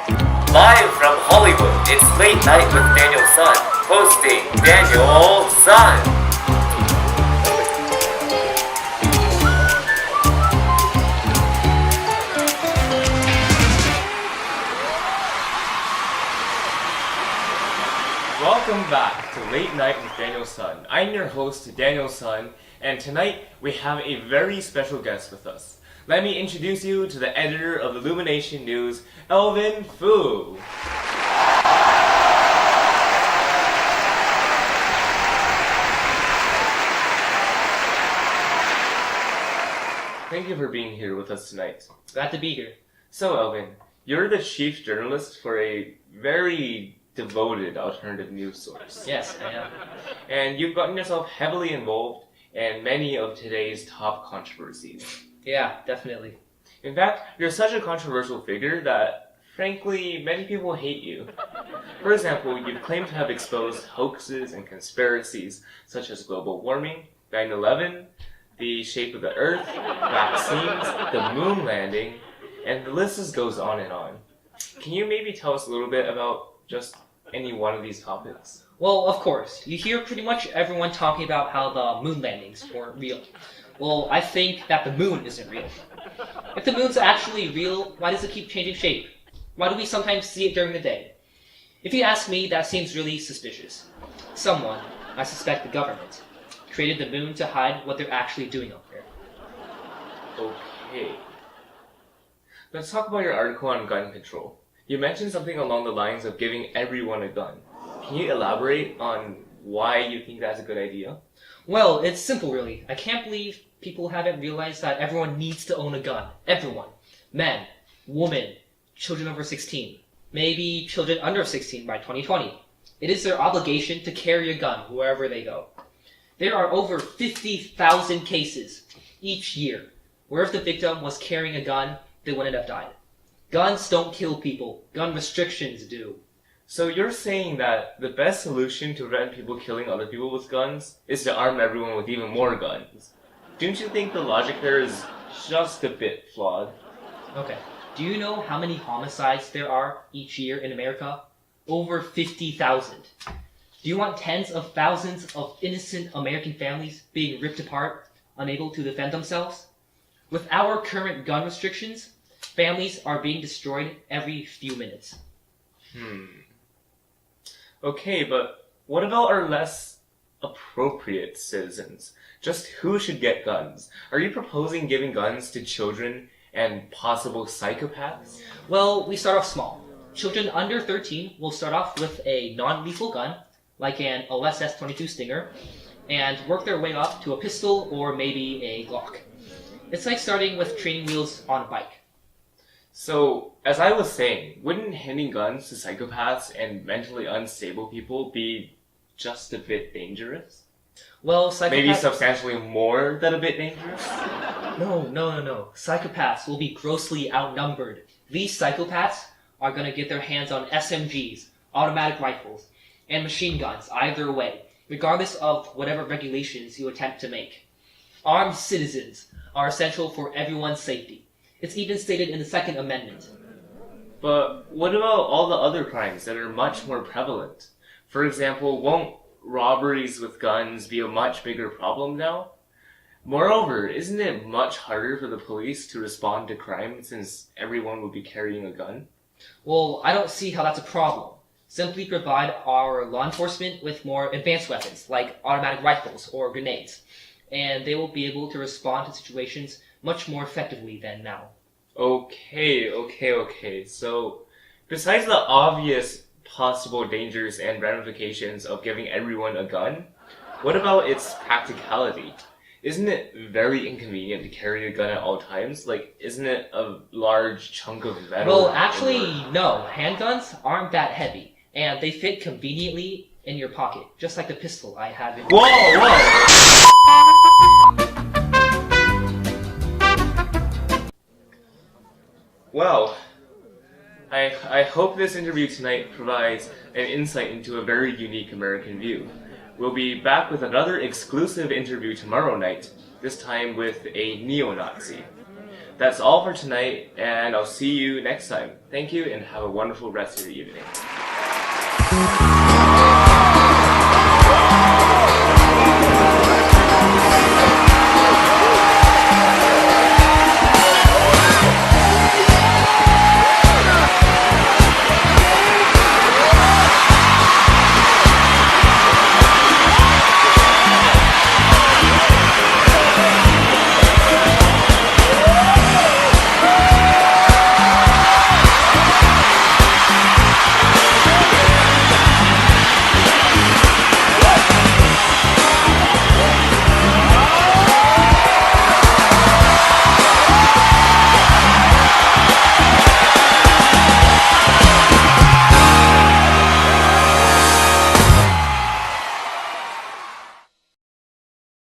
Live from Hollywood, it's Late Night with Daniel Sun, hosting Daniel Sun. Welcome back to Late Night with Daniel Sun. I'm your host, Daniel Sun, and tonight we have a very special guest with us. Let me introduce you to the editor of Illumination News, Elvin Fu. Thank you for being here with us tonight. Glad to be here. So, Elvin, you're the chief journalist for a very devoted alternative news source. Yes, I am. And you've gotten yourself heavily involved in many of today's top controversies. Yeah, definitely. In fact, you're such a controversial figure that, frankly, many people hate you. For example, you've claimed to have exposed hoaxes and conspiracies such as global warming, 9/11, the shape of the Earth, vaccines, the moon landing, and the list just goes on and on. Can you maybe tell us a little bit about just any one of these topics? Well, of course. You hear pretty much everyone talking about how the moon landings weren't real. Well, I think that the moon isn't real. If the moon's actually real, why does it keep changing shape? Why do we sometimes see it during the day? If you ask me, that seems really suspicious. Someone, I suspect the government, created the moon to hide what they're actually doing up there. Okay. Let's talk about your article on gun control. You mentioned something along the lines of giving everyone a gun. Can you elaborate on why you think that's a good idea? Well, it's simple really. I can't believe people haven't realized that everyone needs to own a gun. Everyone. Men, women, children over 16. Maybe children under 16 by 2020. It is their obligation to carry a gun wherever they go. There are over 50,000 cases each year where if the victim was carrying a gun, they wouldn't have died. Guns don't kill people. Gun restrictions do. So you're saying that the best solution to prevent people killing other people with guns is to arm everyone with even more guns. Don't you think the logic there is just a bit flawed? Okay. Do you know how many homicides there are each year in America? Over 50,000. Do you want tens of thousands of innocent American families being ripped apart, unable to defend themselves? With our current gun restrictions, families are being destroyed every few minutes. Okay, but what about our less appropriate citizens? Just who should get guns? Are you proposing giving guns to children and possible psychopaths? Well, we start off small. Children under 13 will start off with a non-lethal gun, like an OSS-22 Stinger, and work their way up to a pistol or maybe a Glock. It's like starting with training wheels on a bike. So, as I was saying, wouldn't handing guns to psychopaths and mentally unstable people be just a bit dangerous? Well, psychopaths... Maybe substantially more than a bit dangerous? No. Psychopaths will be grossly outnumbered. These psychopaths are going to get their hands on SMGs, automatic rifles, and machine guns either way, regardless of whatever regulations you attempt to make. Armed citizens are essential for everyone's safety. It's even stated in the Second Amendment. But what about all the other crimes that are much more prevalent? For example, won't robberies with guns be a much bigger problem now? Moreover, isn't it much harder for the police to respond to crime since everyone would be carrying a gun? Well, I don't see how that's a problem. Simply provide our law enforcement with more advanced weapons, like automatic rifles or grenades, and they will be able to respond to situations much more effectively than now. Okay. So, besides the obvious possible dangers and ramifications of giving everyone a gun, what about its practicality? Isn't it very inconvenient to carry a gun at all times? Like, isn't it a large chunk of metal? Well, actually, no. Handguns aren't that heavy, and they fit conveniently in your pocket, just like the pistol I have in... Whoa! Well, I hope this interview tonight provides an insight into a very unique American view. We'll be back with another exclusive interview tomorrow night, this time with a neo-Nazi. That's all for tonight, and I'll see you next time. Thank you, and have a wonderful rest of your evening.